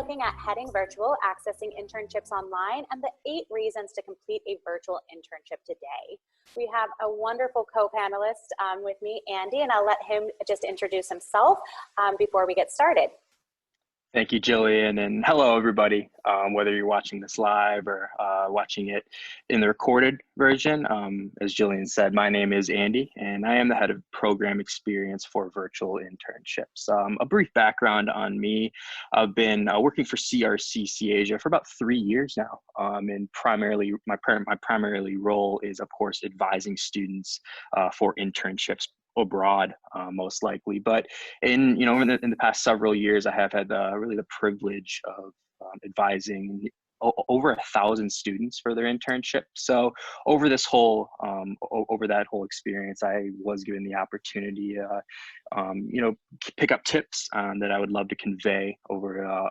looking at heading virtual, accessing internships online, and the 8 reasons to complete a virtual internship today. We have a wonderful co-panelist with me, Andy, and I'll let him just introduce himself before we get started. Thank you, Jillian, and hello, everybody. Whether you're watching this live or watching it in the recorded version, as Jillian said, my name is Andy, and I am the head of program experience for virtual internships. A brief background on me: I've been working for CRCC Asia for about 3 years now, and primarily my primary role is, of course, advising students for internships abroad, most likely. But in the past several years, I have had really the privilege of advising over 1,000 students for their internship. So over this whole over that whole experience, I was given the opportunity pick up tips that I would love to convey over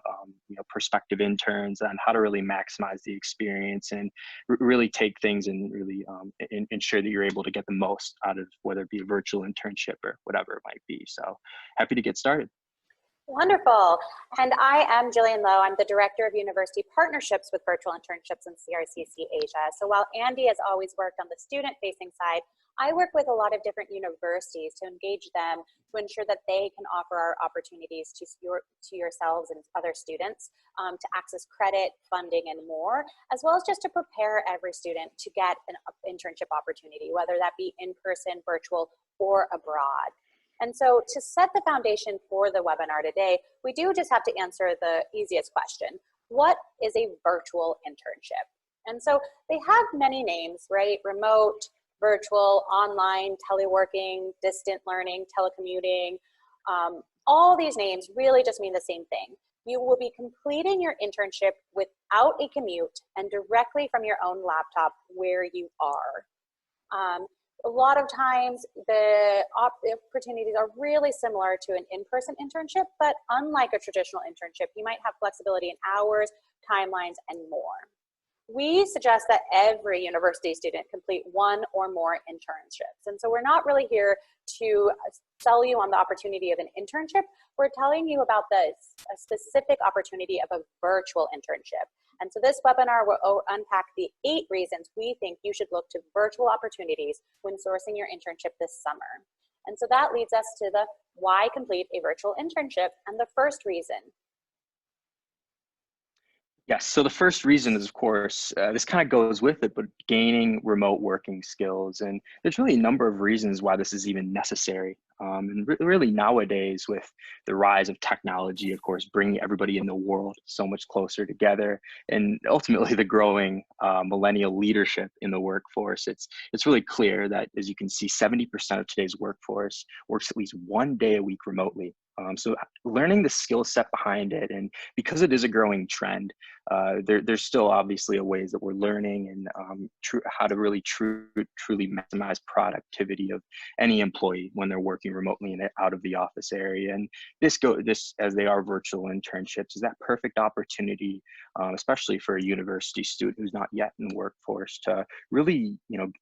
prospective interns on how to really maximize the experience and really take things and really ensure that you're able to get the most out of whether it be a virtual internship or whatever it might be. So happy to get started. Wonderful. And I am Jillian Low. I'm the Director of University Partnerships with Virtual Internships in CRCC Asia. So while Andy has always worked on the student-facing side, I work with a lot of different universities to engage them to ensure that they can offer our opportunities to yourselves and other students to access credit, funding, and more, as well as just to prepare every student to get an internship opportunity, whether that be in person, virtual, or abroad. And so to set the foundation for the webinar today, we do just have to answer the easiest question. What is a virtual internship? And so they have many names, right? Remote, virtual, online, teleworking, distant learning, telecommuting. All these names really just mean the same thing. You will be completing your internship without a commute and directly from your own laptop where you are. A lot of times the opportunities are really similar to an in-person internship, but unlike a traditional internship, you might have flexibility in hours, timelines, and more. We suggest that every university student complete 1 or more internships. And so we're not really here to sell you on the opportunity of an internship. We're telling you about a specific opportunity of a virtual internship. And so this webinar will unpack the 8 reasons we think you should look to virtual opportunities when sourcing your internship this summer. And so that leads us to the why complete a virtual internship, and the first reason. Yes, so the first reason is, of course, this kind of goes with it, but gaining remote working skills. And there's really a number of reasons why this is even necessary. And really nowadays, with the rise of technology, of course, bringing everybody in the world so much closer together, and ultimately the growing millennial leadership in the workforce, it's really clear that, as you can see, 70% of today's workforce works at least 1 day a week remotely. So learning the skill set behind it, and because it is a growing trend, there's still obviously a ways that we're learning and how to really truly maximize productivity of any employee when they're working remotely and out of the office area. And this, as they are virtual internships, is that perfect opportunity, especially for a university student who's not yet in the workforce, to really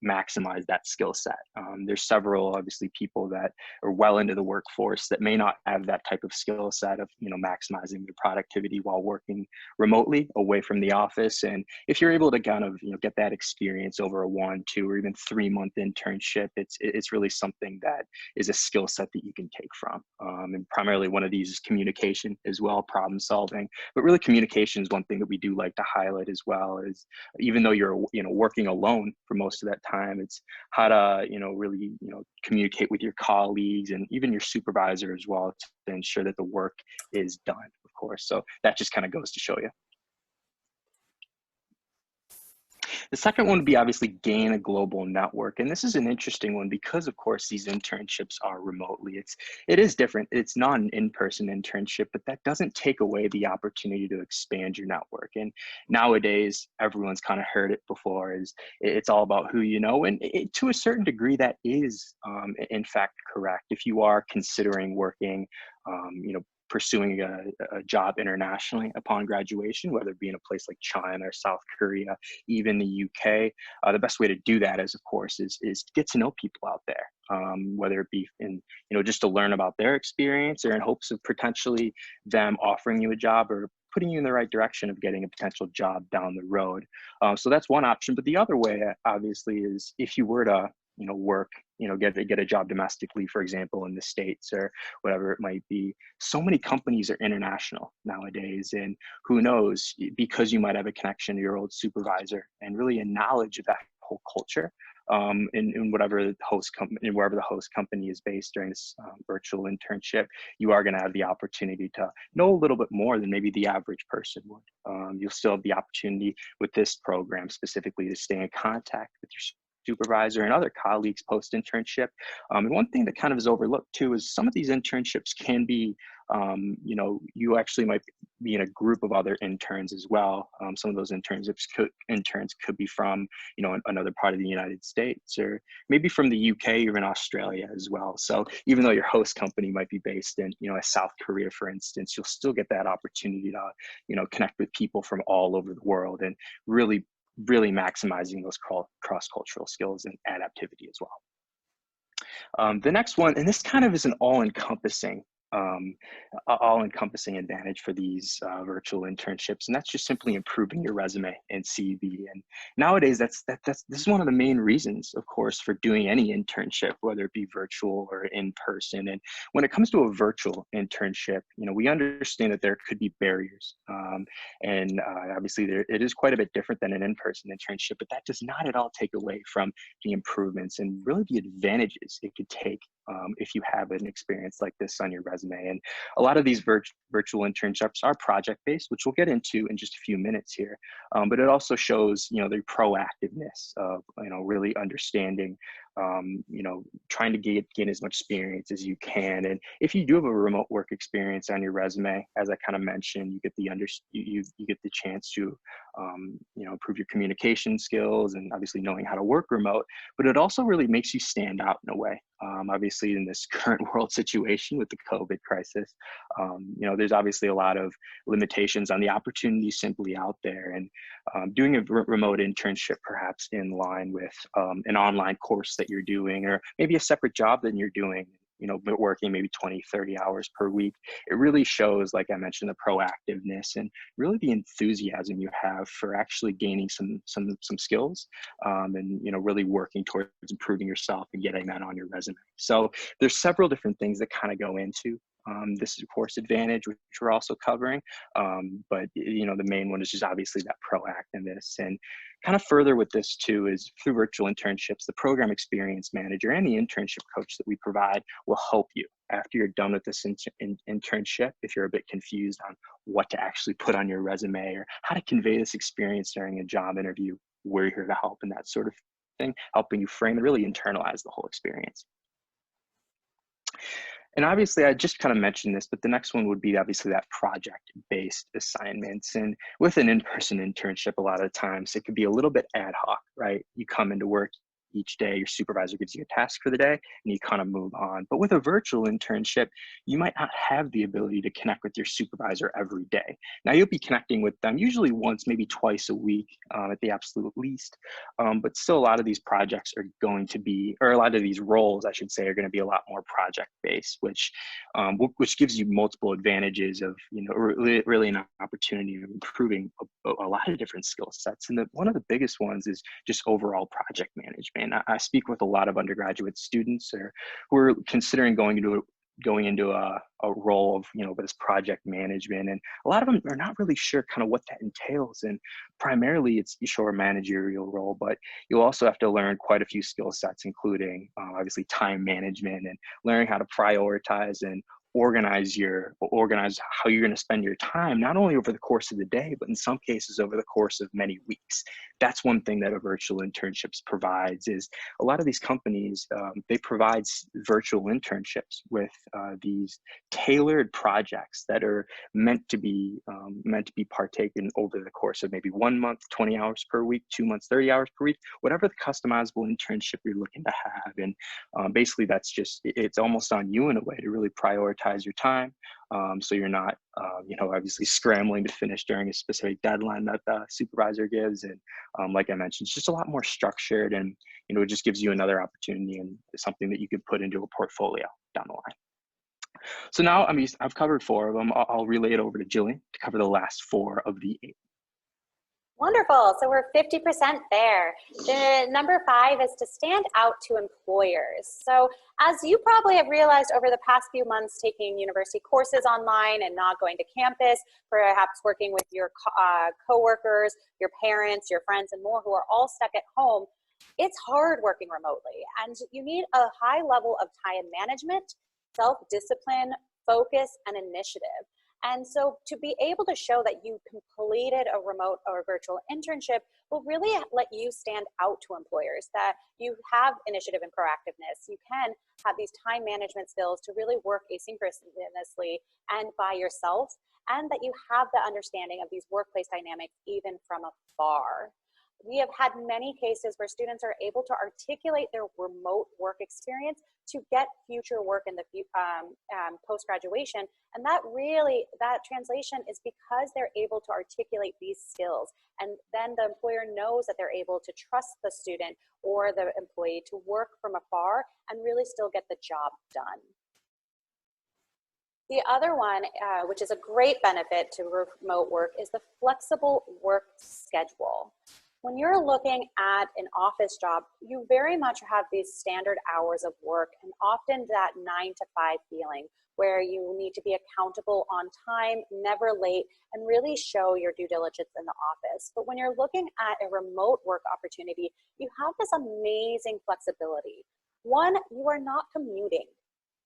maximize that skill set. There's several obviously people that are well into the workforce that may not have that type of skill set of maximizing their productivity while working remotely away from the office. And if you're able to kind of get that experience over a 1, 2, or even 3-month internship, it's really something that is a skill set that you can take from. And primarily one of these is communication as well, problem solving. But really communication is one thing that we do like to highlight as well. Is even though you're working alone for most of that time, it's how to really communicate with your colleagues and even your supervisor as well to ensure that the work is done, of course. So that just kind of goes to show you. The second one would be obviously gain a global network. And this is an interesting one because, of course, these internships are remotely. It is different. It's not an in-person internship, but that doesn't take away the opportunity to expand your network. And nowadays, everyone's kind of heard it before, it's all about who you know. And to a certain degree, that is, in fact, correct. If you are considering working, pursuing a job internationally upon graduation, whether it be in a place like China or South Korea, even the UK, the best way to do that is, of course, is to get to know people out there, whether it be in, just to learn about their experience or in hopes of potentially them offering you a job or putting you in the right direction of getting a potential job down the road. So that's one option. But the other way, obviously, is if you were to, work, get a job domestically, for example, in the States or whatever it might be. So many companies are international nowadays, and who knows, because you might have a connection to your old supervisor and really a knowledge of that whole culture, in whatever the host company, wherever the host company is based during this virtual internship, you are going to have the opportunity to know a little bit more than maybe the average person would. You'll still have the opportunity with this program specifically to stay in contact with your supervisor and other colleagues post-internship. And one thing that kind of is overlooked too is some of these internships can be, you actually might be in a group of other interns as well. Some of those interns could be from, another part of the United States, or maybe from the UK or in Australia as well. So even though your host company might be based in, South Korea, for instance, you'll still get that opportunity to, connect with people from all over the world and really maximizing those cross-cultural skills and adaptivity as well. The next one, and this kind of is an all-encompassing advantage for these virtual internships, and that's just simply improving your resume and CV. And nowadays, this is one of the main reasons, of course, for doing any internship, whether it be virtual or in person. And when it comes to a virtual internship, we understand that there could be barriers, and obviously it is quite a bit different than an in-person internship, but that does not at all take away from the improvements and really the advantages it could take if you have an experience like this on your resume. And a lot of these virtual internships are project-based, which we'll get into in just a few minutes here. But it also shows, the proactiveness of, really understanding, trying to gain as much experience as you can. And if you do have a remote work experience on your resume, as I kind of mentioned, you get you get the chance to, improve your communication skills and obviously knowing how to work remote. But it also really makes you stand out in a way. Obviously, in this current world situation with the COVID crisis, there's obviously a lot of limitations on the opportunities simply out there. And doing a remote internship, perhaps in line with an online course that you're doing, or maybe a separate job that you're doing, working maybe 20, 30 hours per week, it really shows, like I mentioned, the proactiveness and really the enthusiasm you have for actually gaining some skills, and, really working towards improving yourself and getting that on your resume. So there's several different things that kind of go into this course advantage, which we're also covering. But, the main one is just obviously that proactiveness. And kind of further with this too is through virtual internships, the program experience manager and the internship coach that we provide will help you after you're done with this internship. If you're a bit confused on what to actually put on your resume or how to convey this experience during a job interview, we're here to help in that sort of thing, helping you frame and really internalize the whole experience. And obviously, I just kind of mentioned this, but the next one would be obviously that project-based assignments. And with an in-person internship, a lot of times it could be a little bit ad hoc, right? You come into work each day, your supervisor gives you a task for the day, and you kind of move on. But with a virtual internship, you might not have the ability to connect with your supervisor every day. Now, you'll be connecting with them usually once, maybe twice a week at the absolute least. But still, a lot of these projects are going to be, or a lot of these roles, I should say, are going to be a lot more project-based, which gives you multiple advantages of, really an opportunity of improving a lot of different skill sets. And one of the biggest ones is just overall project management. I speak with a lot of undergraduate students who are considering going into a role of, this project management. And a lot of them are not really sure kind of what that entails. And primarily it's a managerial role, but you'll also have to learn quite a few skill sets, including obviously time management and learning how to prioritize and organize how you're going to spend your time, not only over the course of the day, but in some cases over the course of many weeks. That's one thing that a virtual internships provides. Is a lot of these companies, they provide virtual internships with these tailored projects that are meant to be partaken over the course of maybe 1 month, 20 hours per week, 2 months, 30 hours per week, whatever the customizable internship you're looking to have. And basically it's almost on you in a way to really prioritize your time, so you're not obviously scrambling to finish during a specific deadline that the supervisor gives. And like I mentioned, it's just a lot more structured, and it just gives you another opportunity and something that you could put into a portfolio down the line. So now I've covered 4 of them. I'll relay it over to Jillian to cover the last 4 of the 8. Wonderful. So we're 50% there. The number 5 is to stand out to employers. So as you probably have realized over the past few months, taking university courses online and not going to campus, perhaps working with your coworkers, your parents, your friends, and more who are all stuck at home, it's hard working remotely. And you need a high level of time management, self-discipline, focus, and initiative. And so to be able to show that you completed a remote or virtual internship will really let you stand out to employers, that you have initiative and proactiveness. You can have these time management skills to really work asynchronously and by yourself, and that you have the understanding of these workplace dynamics even from afar. We have had many cases where students are able to articulate their remote work experience to get future work in the post-graduation. And that translation is because they're able to articulate these skills. And then the employer knows that they're able to trust the student or the employee to work from afar and really still get the job done. The other one, which is a great benefit to remote work, is the flexible work schedule. When you're looking at an office job, you very much have these standard hours of work, and often that 9 to 5 feeling where you need to be accountable on time, never late, and really show your due diligence in the office. But when you're looking at a remote work opportunity, you have this amazing flexibility. One, you are not commuting.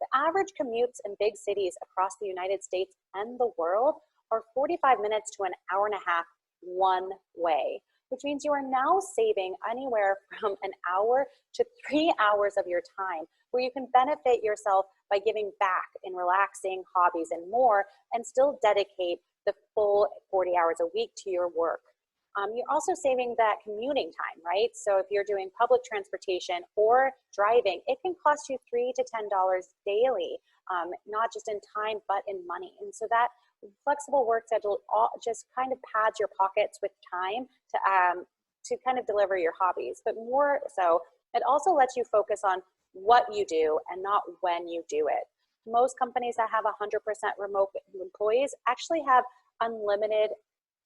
The average commutes in big cities across the United States and the world are 45 minutes to an hour and a half one way, which means you are now saving anywhere from an hour to 3 hours of your time, where you can benefit yourself by giving back in relaxing, hobbies, and more, and still dedicate the full 40 hours a week to your work. You're also saving that commuting time, right? So if you're doing public transportation or driving, it can cost you $3 to $10 daily, not just in time, but in money. And so that flexible work schedule just kind of pads your pockets with time to kind of deliver your hobbies. But more so, it also lets you focus on what you do and not when you do it. Most companies that have 100% remote employees actually have unlimited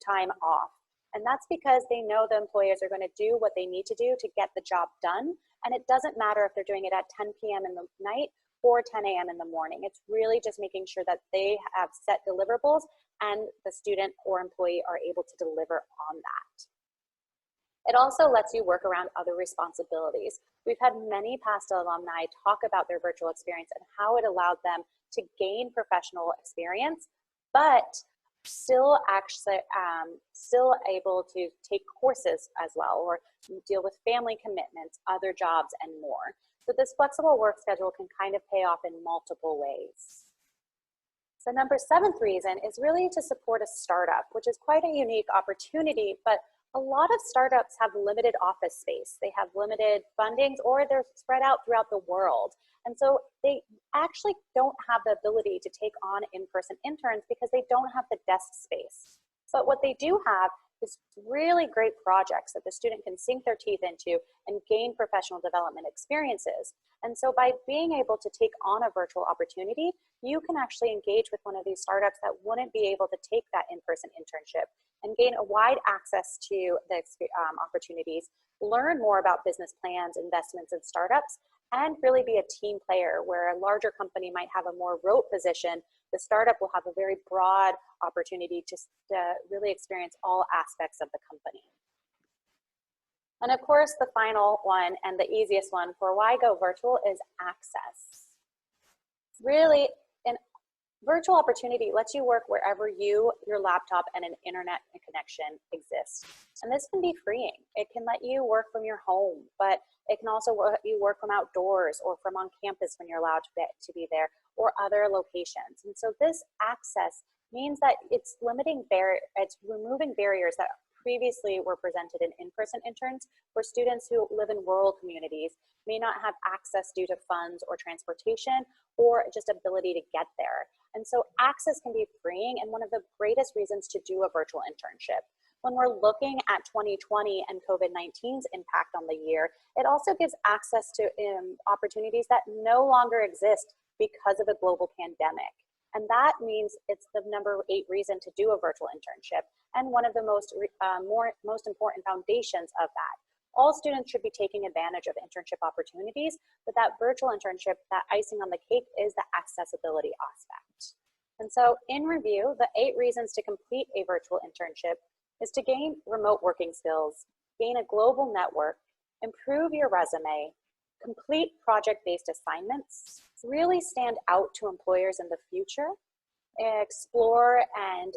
time off. And that's because they know the employers are going to do what they need to do to get the job done. And it doesn't matter if they're doing it at 10 p.m. in the night or 10 a.m. in the morning. It's really just making sure that they have set deliverables and the student or employee are able to deliver on that. It also lets you work around other responsibilities. We've had many past alumni talk about their virtual experience and how it allowed them to gain professional experience, but still able to take courses as well, or deal with family commitments, other jobs, and more. So this flexible work schedule can kind of pay off in multiple ways. The number 7th reason is really to support a startup, which is quite a unique opportunity, but a lot of startups have limited office space. They have limited fundings, or they're spread out throughout the world. And so they actually don't have the ability to take on in-person interns because they don't have the desk space. But what they do have is really great projects that the student can sink their teeth into and gain professional development experiences. And so by being able to take on a virtual opportunity, you can actually engage with one of these startups that wouldn't be able to take that in-person internship and gain a wide access to the opportunities, learn more about business plans, investments, and startups, and really be a team player where a larger company might have a more rote position. The startup will have a very broad opportunity to really experience all aspects of the company. And of course, the final one and the easiest one for why go virtual is access. Really, an virtual opportunity lets you work wherever your laptop, and an internet connection exist. And this can be freeing. It can let you work from your home, but it can also let you work from outdoors or from on campus when you're allowed to be there, or other locations. And so this access means that it's removing barriers that previously were presented in in-person interns, where students who live in rural communities may not have access due to funds or transportation or just ability to get there. And so access can be freeing, and one of the greatest reasons to do a virtual internship. When we're looking at 2020 and COVID-19's impact on the year, it also gives access to opportunities that no longer exist because of a global pandemic. And that means it's the #8 reason to do a virtual internship, and one of the most important foundations of that. All students should be taking advantage of internship opportunities, but that virtual internship, that icing on the cake, is the accessibility aspect. And so in review, the 8 reasons to complete a virtual internship is to gain remote working skills, gain a global network, improve your resume, complete project-based assignments, really stand out to employers in the future, explore and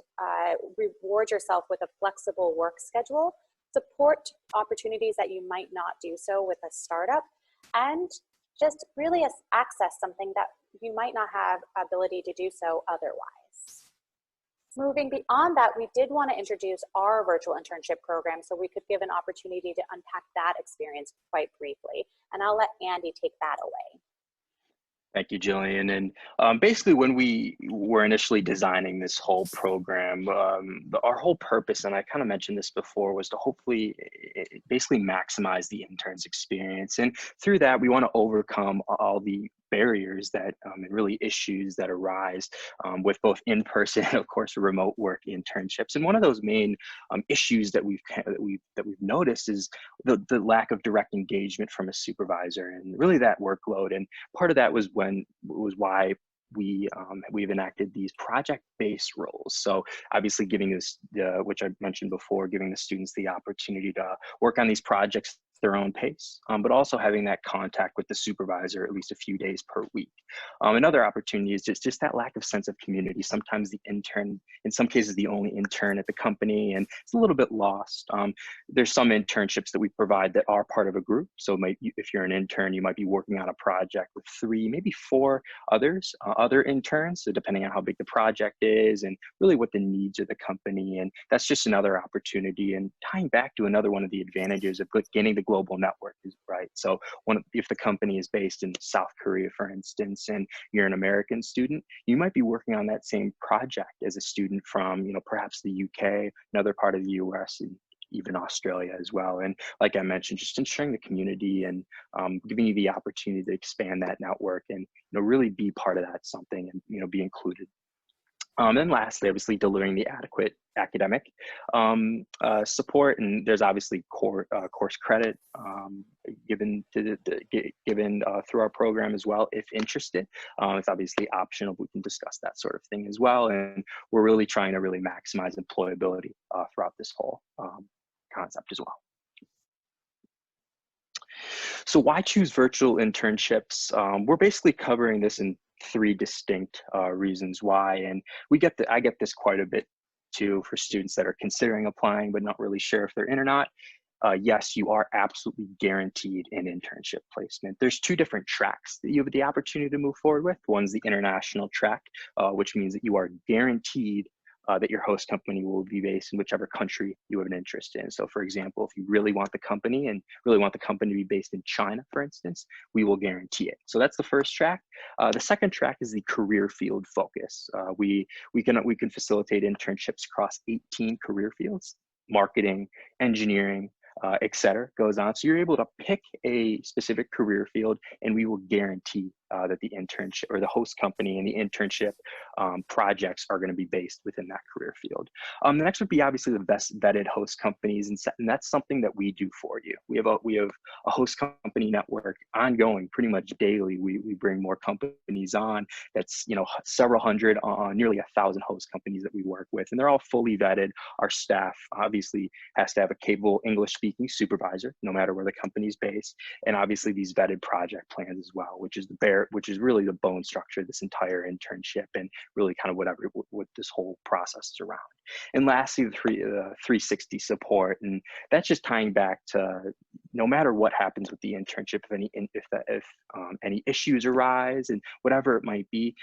reward yourself with a flexible work schedule, support opportunities that you might not do so with a startup, and just really access something that you might not have ability to do so otherwise. Moving beyond that, we did want to introduce our virtual internship program so we could give an opportunity to unpack that experience quite briefly. And I'll let Andy take that away. Thank you, Jillian. And basically, when we were initially designing this whole program, our whole purpose, and I kind of mentioned this before, was to hopefully basically maximize the intern's experience. And through that, we want to overcome all the barriers that and really issues that arise with both in-person and, of course, remote work internships. And one of those main issues that we've noticed is the lack of direct engagement from a supervisor, and really that workload. And part of that was why we've enacted these project-based roles. So obviously giving us, which I mentioned before, giving the students the opportunity to work on these projects at their own pace, but also having that contact with the supervisor at least a few days per week. Another opportunity is just that lack of sense of community. Sometimes the intern, in some cases, the only intern at the company, and it's a little bit lost. There's some internships that we provide that are part of a group. So if you're an intern, you might be working on a project with 3, maybe 4 other interns, so depending on how big the project is and really what the needs of the company. And that's just another opportunity. And tying back to another one of the advantages of gaining the global network is, right? So if the company is based in South Korea, for instance, and you're an American student, you might be working on that same project as a student from, perhaps the UK, another part of the US, and even Australia as well. And like I mentioned, just ensuring the community and giving you the opportunity to expand that network and really be part of that something and be included. And lastly, obviously delivering the adequate academic support, and there's obviously course credit given through our program as well if interested. It's obviously optional. We can discuss that sort of thing as well, and we're really trying to maximize employability throughout this whole concept as well. So why choose virtual internships? We're basically covering this in 3 distinct reasons why, and I get this quite a bit too for students that are considering applying but not really sure if they're in or not. Yes, you are absolutely guaranteed an internship placement. There's 2 different tracks that you have the opportunity to move forward with. One's the international track, which means that you are guaranteed that your host company will be based in whichever country you have an interest in. So for example, if you really want the company to be based in China, for instance, we will guarantee it. So that's the first track. The second track is the career field focus. We can facilitate internships across 18 career fields: marketing, engineering, etc. goes on. So you're able to pick a specific career field, and we will guarantee that the internship or the host company and the internship projects are going to be based within that career field. The next would be obviously the best vetted host companies, and that's something that we do for you. We have a host company network ongoing pretty much daily. We bring more companies on. That's several hundred, nearly 1,000 host companies that we work with, and they're all fully vetted. Our staff obviously has to have a capable English-speaking supervisor, no matter where the company's based, and obviously these vetted project plans as well, which is really the bone structure of this entire internship and really kind of what this whole process is around. And lastly, the 360 support, and that's just tying back to no matter what happens with the internship, if any issues arise and whatever it might be,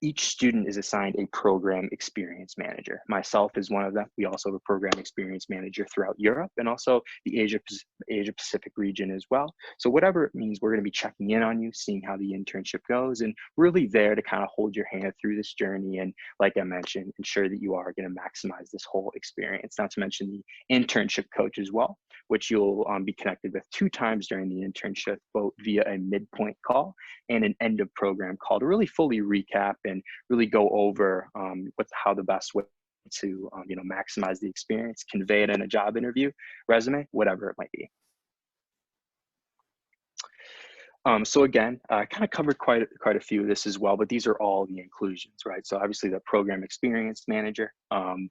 each student is assigned a program experience manager. Myself is one of them. We also have a program experience manager throughout Europe and also the Asia Pacific region as well. So whatever it means, we're going to be checking in on you, seeing how the internship goes, and really there to kind of hold your hand through this journey. And like I mentioned, ensure that you are going to maximize this whole experience, not to mention the internship coach as well, which you'll be connected with 2 times during the internship, both via a midpoint call and an end of program call to really fully recap and really go over how the best way to maximize the experience, convey it in a job interview, resume, whatever it might be. So again, I kind of covered quite a few of this as well, but these are all the inclusions, right? So obviously the program experience manager,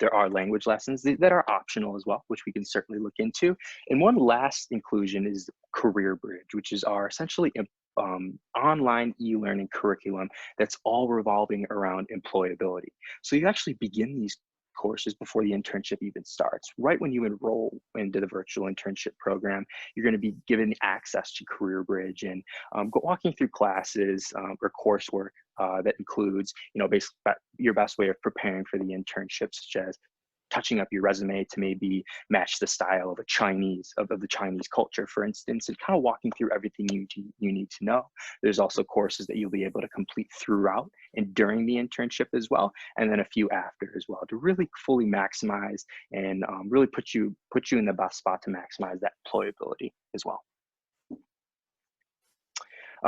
there are language lessons that are optional as well, which we can certainly look into. And one last inclusion is Career Bridge, which is our essentially online e-learning curriculum that's all revolving around employability. So you actually begin these courses before the internship even starts. Right when you enroll into the virtual internship program, you're going to be given access to Career Bridge and walking through classes or coursework that includes, basically your best way of preparing for the internship, such as touching up your resume to maybe match the style of the Chinese culture, for instance, and kind of walking through everything you need to know. There's also courses that you'll be able to complete throughout and during the internship as well, and then a few after as well, to really fully maximize and really put you in the best spot to maximize that employability as well.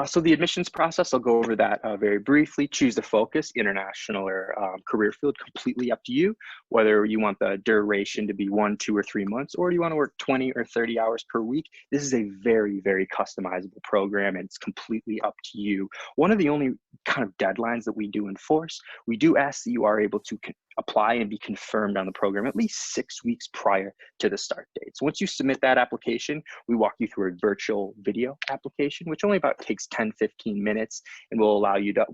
So the admissions process, I'll go over that very briefly. Choose the focus, international or career field, completely up to you, whether you want the duration to be 1, 2, or 3 months, or you want to work 20 or 30 hours per week. This is a very, very customizable program, and it's completely up to you. One of the only kind of deadlines that we do enforce, we do ask that you are able to apply and be confirmed on the program at least 6 weeks prior to the start date. So once you submit that application, we walk you through a virtual video application, which only about takes 10-15 minutes, and will allow you to,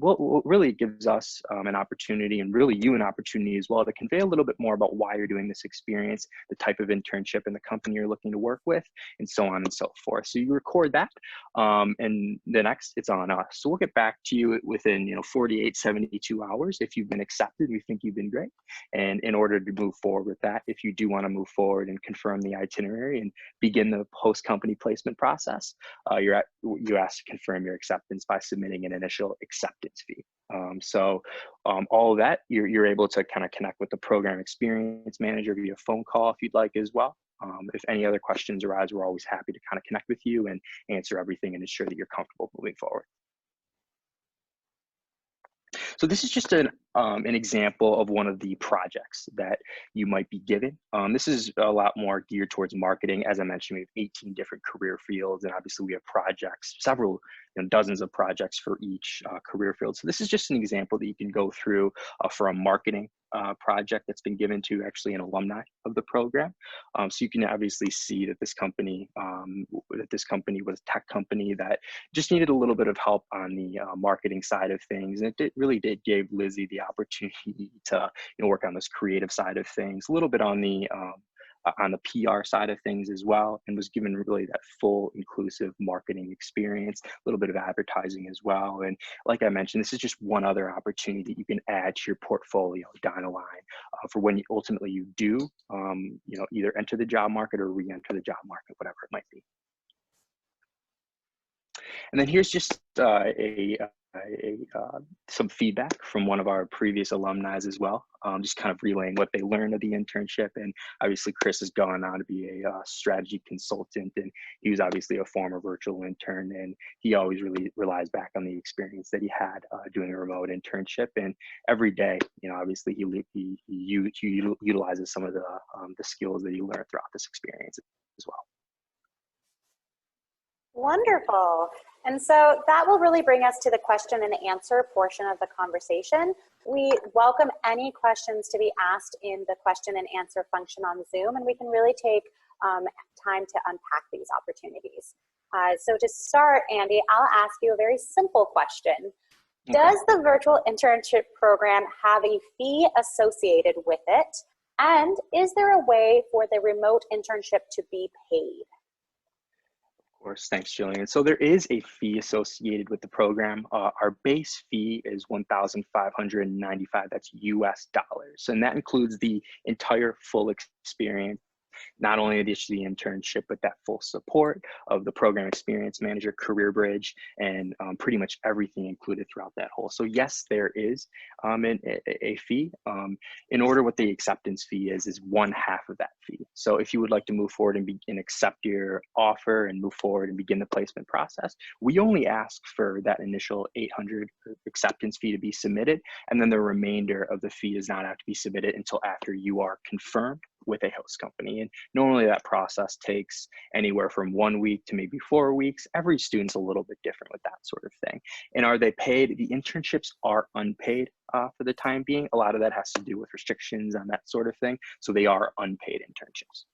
really gives us an opportunity, and really you an opportunity as well, to convey a little bit more about why you're doing this experience, the type of internship and the company you're looking to work with, and so on and so forth. So you record that, and the next, it's on us. So we'll get back to you within 48, 72 hours. If you've been accepted, we think you've been great. And in order to move forward with that, if you do want to move forward and confirm the itinerary and begin the post-company placement process, you ask to confirm your acceptance by submitting an initial acceptance fee. All of that, you're able to kind of connect with the program experience manager via phone call if you'd like as well. If any other questions arise, we're always happy to kind of connect with you and answer everything and ensure that you're comfortable moving forward. So this is just an example of one of the projects that you might be given. This is a lot more geared towards marketing. As I mentioned, we have 18 different career fields, and obviously we have projects, several, dozens of projects for each career field. So this is just an example that you can go through for a marketing project that's been given to actually an alumni of the program. So you can obviously see that this company was a tech company that just needed a little bit of help on the marketing side of things, and it really did give Lizzie the opportunity to work on this creative side of things, a little bit on the PR side of things as well, and was given really that full inclusive marketing experience, a little bit of advertising as well. And like I mentioned, this is just one other opportunity that you can add to your portfolio down the line for when ultimately you do, either enter the job market or re-enter the job market, whatever it might be. And then here's just some feedback from one of our previous alumni as well, just kind of relaying what they learned of the internship. And obviously Chris has gone on to be a strategy consultant, and he was obviously a former virtual intern, and he always really relies back on the experience that he had doing a remote internship. And every day, obviously he utilizes some of the skills that he learned throughout this experience as well. Wonderful. And so that will really bring us to the question and answer portion of the conversation. We welcome any questions to be asked in the question and answer function on Zoom, and we can really take time to unpack these opportunities. So to start, Andy, I'll ask you a very simple question. Okay. Does the virtual internship program have a fee associated with it? And is there a way for the remote internship to be paid? Of course, thanks, Jillian. So there is a fee associated with the program. Our base fee is $1,595. That's US dollars, and that includes the entire full experience. not only the internship, but that full support of the program experience manager, career bridge, and pretty much everything included throughout that whole. So yes, there is a fee. In order, what the acceptance fee is 1/2 of that fee. So if you would like to move forward and accept your offer and move forward and begin the placement process, we only ask for that initial $800 acceptance fee to be submitted, and then the remainder of the fee does not have to be submitted until after you are confirmed with a host company. And normally that process takes anywhere from 1 week to maybe 4 weeks. Every student's a little bit different with that sort of thing. And are they paid? The internships are unpaid for the time being. A lot of that has to do with restrictions on that sort of thing. So they are unpaid internships.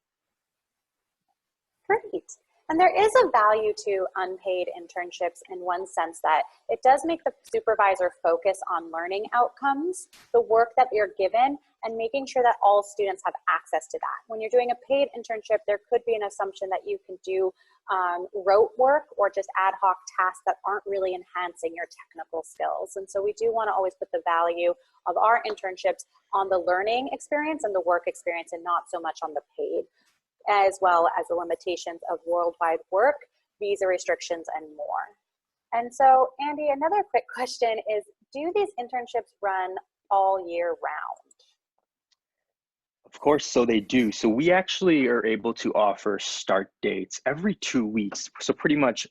Great. And there is a value to unpaid internships in one sense that it does make the supervisor focus on learning outcomes, the work that you're given, and making sure that all students have access to that. When you're doing a paid internship, there could be an assumption that you can do rote work or just ad hoc tasks that aren't really enhancing your technical skills. And so we do want to always put the value of our internships on the learning experience and the work experience and not so much on the paid, as well as the limitations of worldwide work, visa restrictions, and more. And so, Andy, another quick question is, do these internships run all year round? Of course, so they do. So we actually are able to offer start dates every 2 weeks. So pretty much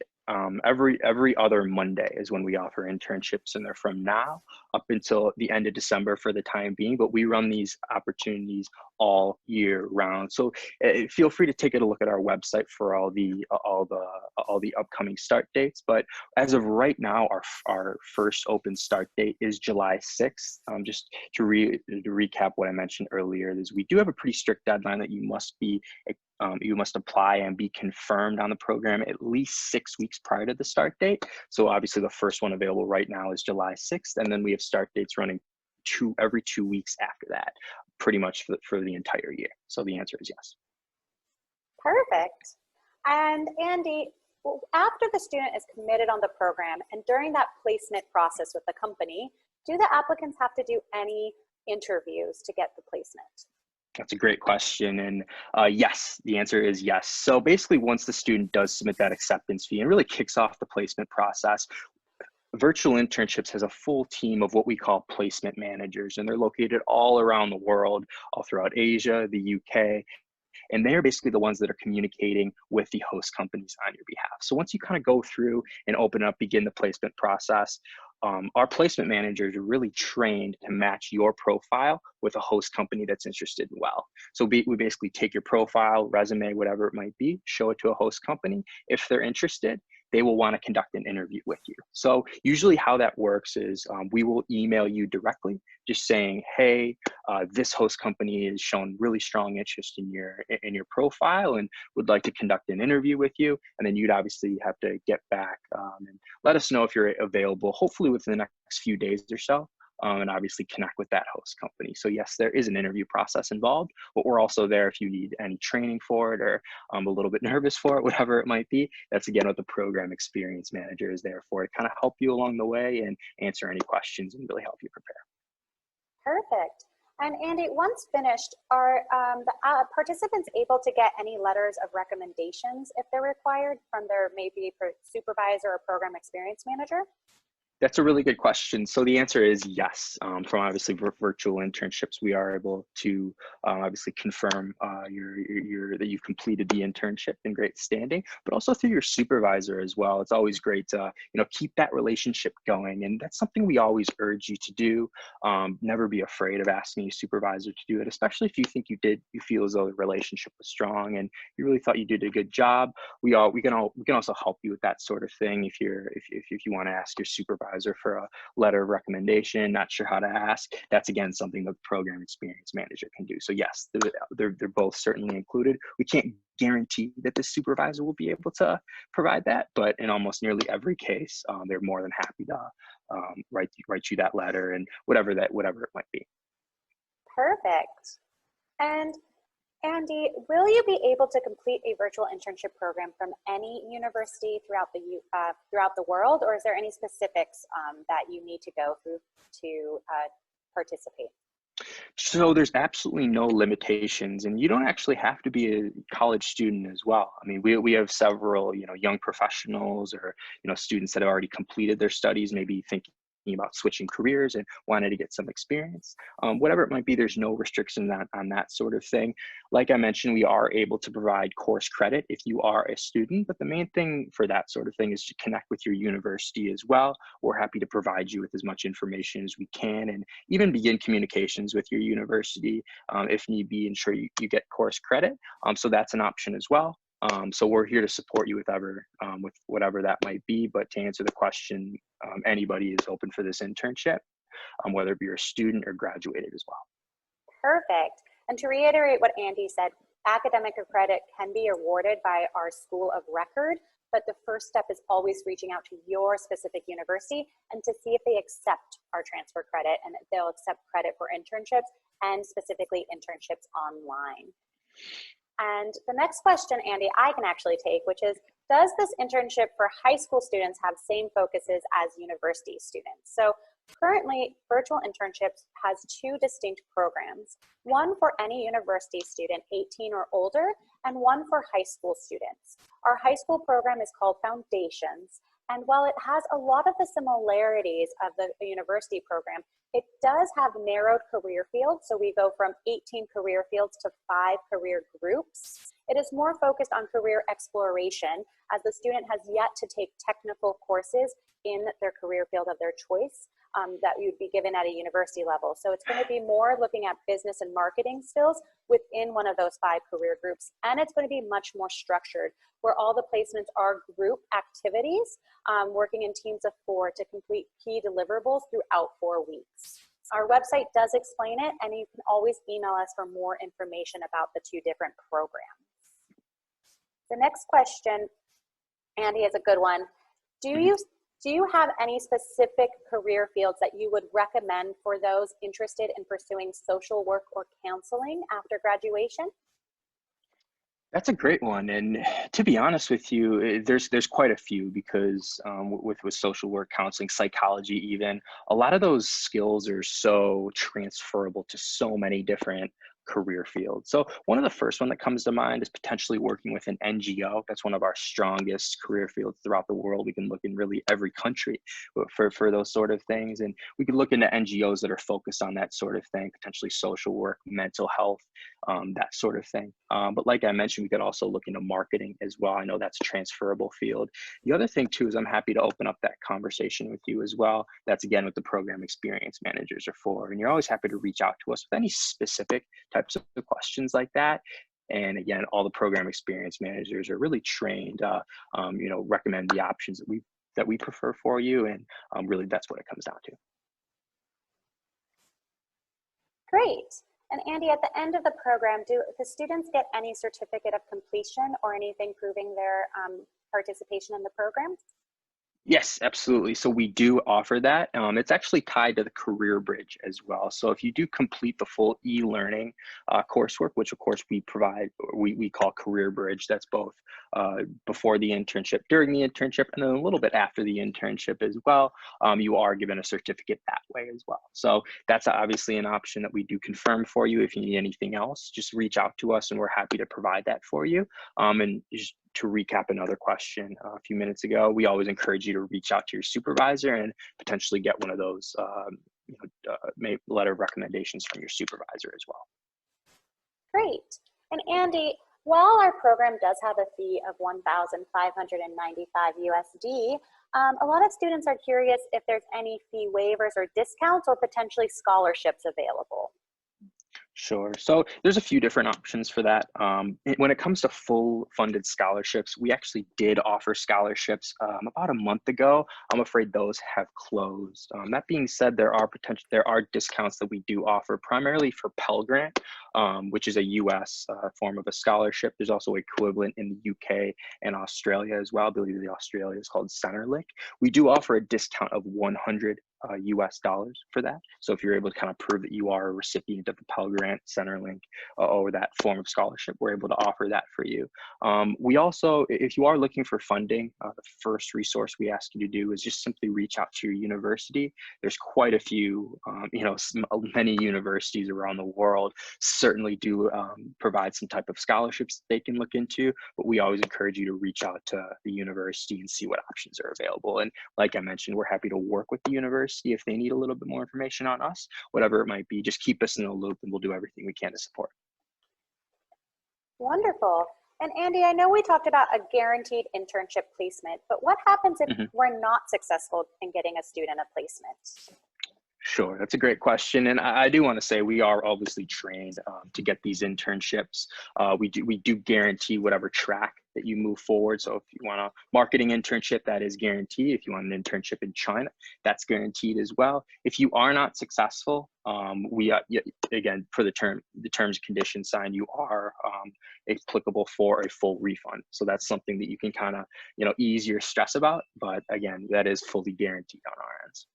every other Monday is when we offer internships, and they're from now up until the end of December for the time being, but we run these opportunities all year round. So feel free to take a look at our website for all the upcoming start dates. But as of right now, our first open start date is July 6th. Just to recap what I mentioned earlier, is we do have a pretty strict deadline that you must apply and be confirmed on the program at least 6 weeks prior to the start date. So obviously the first one available right now is July 6th, and then we have start dates running every 2 weeks after that, pretty much for the entire year. So the answer is yes. Perfect. And Andy, after the student is committed on the program and during that placement process with the company, do the applicants have to do any interviews to get the placement? That's a great question. And yes, the answer is yes. So basically, once the student does submit that acceptance fee and really kicks off the placement process, Virtual Internships has a full team of what we call placement managers, and they're located all around the world, all throughout Asia, the UK, and they're basically the ones that are communicating with the host companies on your behalf. So once you kind of go through and begin the placement process, our placement managers are really trained to match your profile with a host company that's interested in well. So we basically take your profile, resume, whatever it might be, show it to a host company. If they're interested, they will want to conduct an interview with you. So usually how that works is we will email you directly, just saying, hey, this host company has shown really strong interest in your profile and would like to conduct an interview with you. And then you'd obviously have to get back and let us know if you're available, hopefully within the next few days or so. And obviously connect with that host company. So yes, there is an interview process involved, but we're also there if you need any training for it or a little bit nervous for it, whatever it might be. That's again what the program experience manager is there for, to kind of help you along the way and answer any questions and really help you prepare. Perfect. And Andy, once finished, are the participants able to get any letters of recommendations if they're required from their maybe supervisor or program experience manager? That's a really good question. So the answer is yes. From obviously virtual internships, we are able to obviously confirm that you've completed the internship in great standing, but also through your supervisor as well. It's always great to keep that relationship going, and that's something we always urge you to do. Never be afraid of asking your supervisor to do it, especially if you feel as though the relationship was strong and you really thought you did a good job. We can also help you with that sort of thing if you want to ask your supervisor for a letter of recommendation, not sure how to ask. That's again something that the program experience manager can do. So yes, they're both certainly included. We can't guarantee that the supervisor will be able to provide that, but in almost nearly every case, they're more than happy to write you that letter and whatever it might be. Perfect. And Andy, will you be able to complete a virtual internship program from any university throughout the world, or is there any specifics that you need to go through to participate? So there's absolutely no limitations, and you don't actually have to be a college student as well. I mean, we have several, young professionals or, students that have already completed their studies, maybe thinking about switching careers and wanted to get some experience. Whatever it might be, there's no restrictions on that sort of thing. Like I mentioned, we are able to provide course credit if you are a student, but the main thing for that sort of thing is to connect with your university as well. We're happy to provide you with as much information as we can and even begin communications with your university if need be, ensure you get course credit. So that's an option as well. So we're here to support you with whatever that might be. But to answer the question, anybody is open for this internship, whether it be a student or graduated as well. Perfect. And to reiterate what Andy said, academic credit can be awarded by our school of record, but the first step is always reaching out to your specific university and to see if they accept our transfer credit and if they'll accept credit for internships and specifically internships online. And the next question, Andy, I can actually take, which is, does this internship for high school students have same focuses as university students? So currently, virtual internships has two distinct programs, one for any university student 18 or older, and one for high school students. Our high school program is called Foundations, and while it has a lot of the similarities of the university program, it does have narrowed career fields. So we go from 18 career fields to 5 career groups. It is more focused on career exploration, as the student has yet to take technical courses in their career field of their choice that you'd be given at a university level. So it's going to be more looking at business and marketing skills within one of those 5 career groups. And it's going to be much more structured, where all the placements are group activities, working in teams of 4 to complete key deliverables throughout 4 weeks. Our website does explain it, and you can always email us for more information about the 2 different programs. The next question, Andy, is a good one. Do you have any specific career fields that you would recommend for those interested in pursuing social work or counseling after graduation? That's a great one, and to be honest with you, there's quite a few because with social work, counseling, psychology, even a lot of those skills are so transferable to so many different career fields. So one of the first one that comes to mind is potentially working with an NGO. That's one of our strongest career fields throughout the world. We can look in really every country for those sort of things, and we can look into NGOs that are focused on that sort of thing, potentially social work, mental health, that sort of thing. But like I mentioned, we could also look into marketing as well. I know that's a transferable field. The other thing too is I'm happy to open up that conversation with you as well. That's again what the program experience managers are for. And you're always happy to reach out to us with any specific types of questions like that. And again, all the program experience managers are really trained, recommend the options that we prefer for you. And really that's what it comes down to. Great. And Andy, at the end of the program, do the students get any certificate of completion or anything proving their participation in the program? Yes, absolutely. So we do offer that. It's actually tied to the Career Bridge as well. So if you do complete the full e-learning coursework, which of course we provide, we call Career Bridge, that's both before the internship, during the internship, and then a little bit after the internship as well, you are given a certificate that way as well. So that's obviously an option that we do confirm for you. If you need anything else, just reach out to us and we're happy to provide that for you. And just to recap another question a few minutes ago, we always encourage you to reach out to your supervisor and potentially get one of those letter of recommendations from your supervisor as well. Great. And Andy, while our program does have a fee of $1,595 USD, a lot of students are curious if there's any fee waivers or discounts or potentially scholarships available. Sure. So there's a few different options for that. When it comes to full funded scholarships, we actually did offer scholarships about a month ago. I'm afraid those have closed. That being said, there are discounts that we do offer primarily for Pell Grant, which is a US form of a scholarship. There's also equivalent in the UK and Australia as well. I believe the Australia is called Centrelink. We do offer a discount of $100 US dollars for that. So if you're able to kind of prove that you are a recipient of the Pell Grant, Centerlink, or that form of scholarship, we're able to offer that for you. We also, if you are looking for funding, the first resource we ask you to do is just simply reach out to your university. There's quite a few, many universities around the world certainly do provide some type of scholarships they can look into, but we always encourage you to reach out to the university and see what options are available. And like I mentioned, we're happy to work with the university if they need a little bit more information on us, whatever it might be. Just keep us in the loop and we'll do everything we can to support. Wonderful. And Andy, I know we talked about a guaranteed internship placement, but what happens if we're not successful in getting a student a placement? Sure, that's a great question, and I do want to say we are obviously trained to get these internships. We do guarantee whatever track that you move forward. So if you want a marketing internship, that is guaranteed. If you want an internship in China, that's guaranteed as well. If you are not successful, we again, for the terms and conditions signed, you are applicable for a full refund. So that's something that you can kind of ease your stress about. But again, that is fully guaranteed on our ends.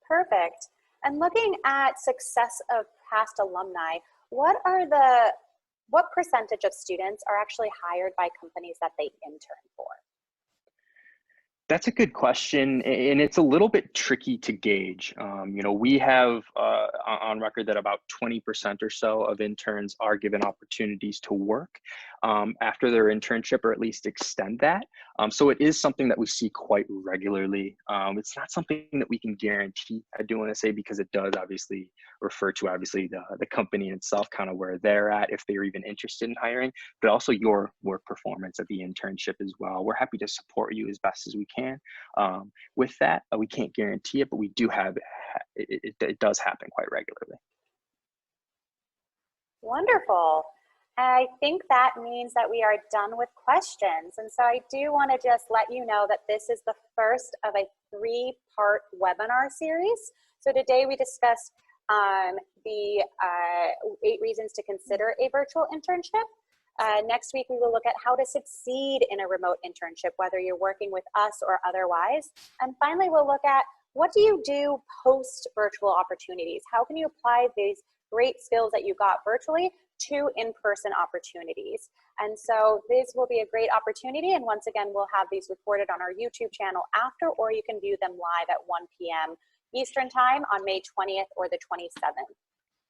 Perfect. And looking at success of past alumni, what percentage of students are actually hired by companies that they intern for? That's a good question, and it's a little bit tricky to gauge. We have on record that about 20% or so of interns are given opportunities to work after their internship, or at least extend that. So it is something that we see quite regularly. It's not something that we can guarantee, I do want to say, because it does obviously refer to the company itself, kind of where they're at, if they're even interested in hiring, but also your work performance at the internship as well. We're happy to support you as best as we can. With that, we can't guarantee it, but we do have it does happen quite regularly. Wonderful. I think that means that we are done with questions. And so I do want to just let you know that this is the first of a 3-part webinar series. So today we discussed the 8 reasons to consider a virtual internship. Next week, we will look at how to succeed in a remote internship, whether you're working with us or otherwise. And finally, we'll look at what do you do post virtual opportunities? How can you apply these great skills that you got virtually to in-person opportunities? And so this will be a great opportunity. And once again, we'll have these recorded on our YouTube channel after, or you can view them live at 1 p.m. Eastern time on May 20th or the 27th.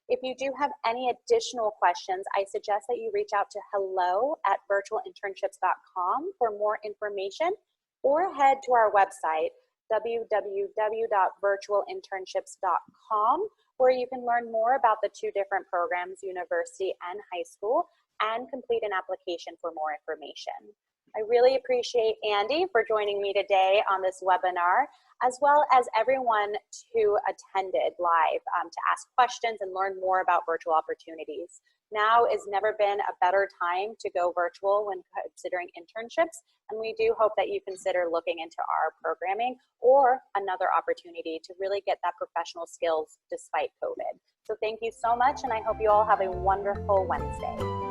If you do have any additional questions, I suggest that you reach out to hello@virtualinternships.com for more information, or head to our website, www.virtualinternships.com, where you can learn more about the 2 different programs, university and high school, and complete an application for more information. I really appreciate Andy for joining me today on this webinar, as well as everyone who attended live to ask questions and learn more about virtual opportunities. Now has never been a better time to go virtual when considering internships, and we do hope that you consider looking into our programming or another opportunity to really get that professional skills despite COVID. So thank you so much, and I hope you all have a wonderful Wednesday.